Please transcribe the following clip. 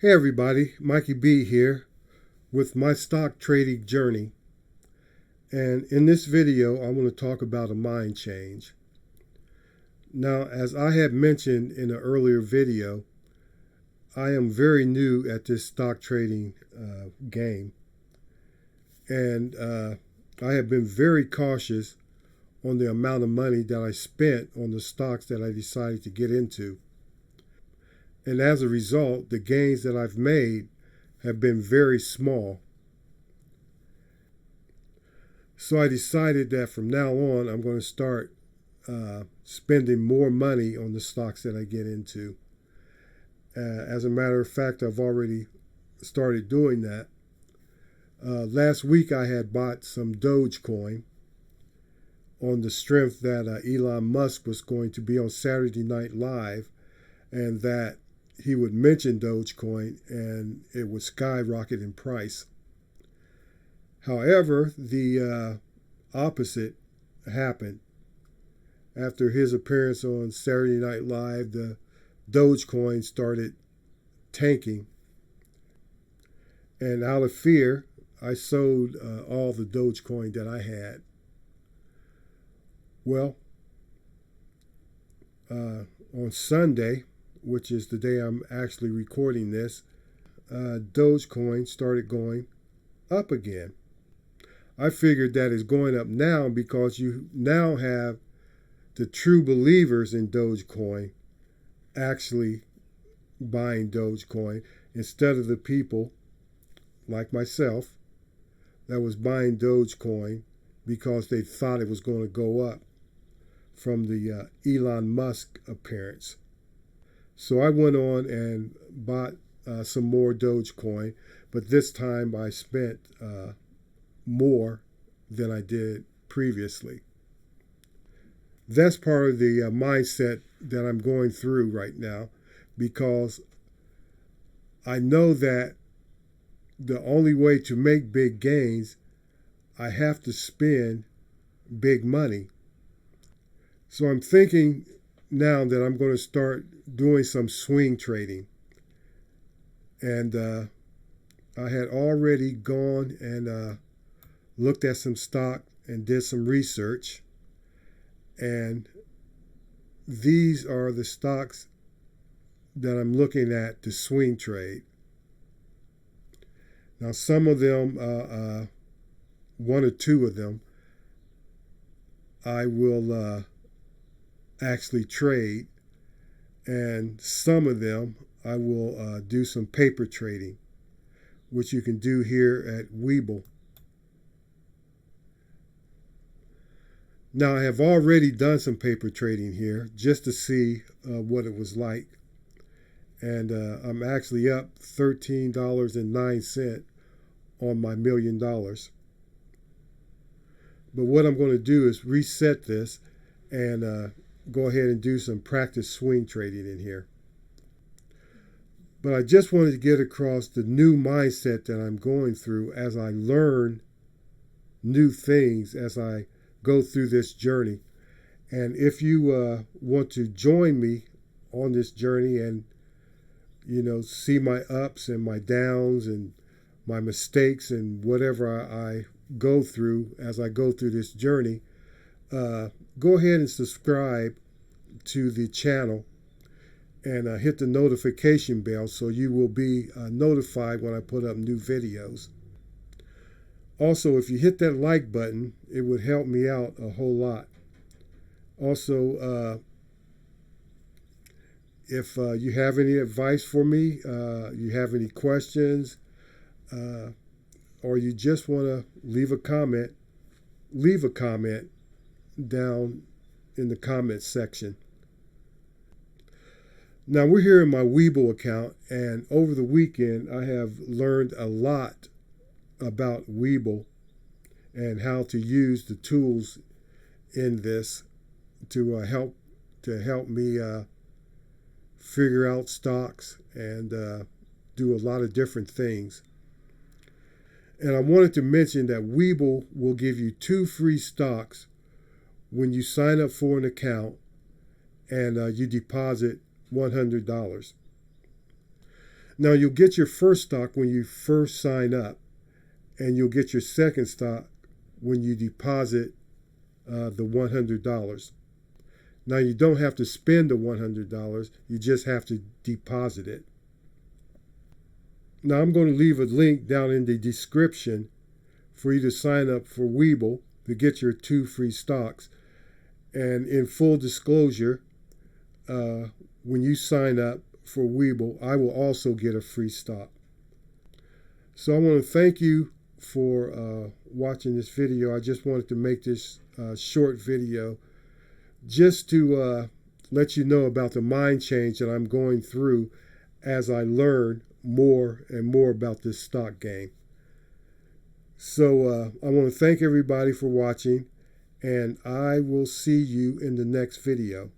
Hey everybody, Mikey B here with my stock trading journey. And in this video, I want to talk about a mind change. Now, as I had mentioned in an earlier video, I am very new at this stock trading game. And I have been very cautious on the amount of money that I spent on the stocks that I decided to get into. And as a result, the gains that I've made have been very small. So I decided that from now on, I'm going to start spending more money on the stocks that I get into. As a matter of fact, I've already started doing that. Last week, I had bought some dogecoin on the strength that Elon Musk was going to be on Saturday Night Live, and that he would mention Dogecoin and it would skyrocket in price. However, the opposite happened. After his appearance on Saturday Night Live, the Dogecoin started tanking. And out of fear, I sold all the Dogecoin that I had. Well, on Sunday, which is the day I'm actually recording this, Dogecoin started going up again. I figured that it's going up now because you now have the true believers in Dogecoin actually buying Dogecoin instead of the people like myself that was buying Dogecoin because they thought it was going to go up from the Elon Musk appearance. So I went on and bought some more Dogecoin, but this time I spent more than I did previously. That's part of the mindset that I'm going through right now, because I know that the only way to make big gains, I have to spend big money. So I'm thinking now that I'm going to start doing some swing trading. And I had already gone and looked at some stock and did some research. And these are the stocks that I'm looking at to swing trade. Now, some of them, one or two of them, I will actually trade, and some of them I will do some paper trading, which you can do here at Webull. Now, I have already done some paper trading here just to see what it was like, and I'm actually up $13.09 on my $1 million. But what I'm going to do is reset this and go ahead and do some practice swing trading in here. But I just wanted to get across the new mindset that I'm going through as I learn new things as I go through this journey. And if you want to join me on this journey and, see my ups and my downs and my mistakes and whatever I go through as I go through this journey, go ahead and subscribe to the channel and hit the notification bell so you will be notified when I put up new videos. Also, if you hit that like button, it would help me out a whole lot. Also, if you have any advice for me, you have any questions, or you just want to leave a comment down in the comments section. Now, we're here in my Webull account, and over the weekend I have learned a lot about Webull and how to use the tools in this to help me figure out stocks and do a lot of different things. And I wanted to mention that Webull will give you 2 free stocks when you sign up for an account and you deposit $100. Now, you'll get your first stock when you first sign up, and you'll get your second stock when you deposit the $100. Now, you don't have to spend the $100. You just have to deposit it. Now, I'm going to leave a link down in the description for you to sign up for Webull to get your 2 free stocks. And in full disclosure, when you sign up for Webull, I will also get a free stock. So I want to thank you for watching this video. I just wanted to make this short video just to let you know about the mind change that I'm going through as I learn more and more about this stock game. So I want to thank everybody for watching, and I will see you in the next video.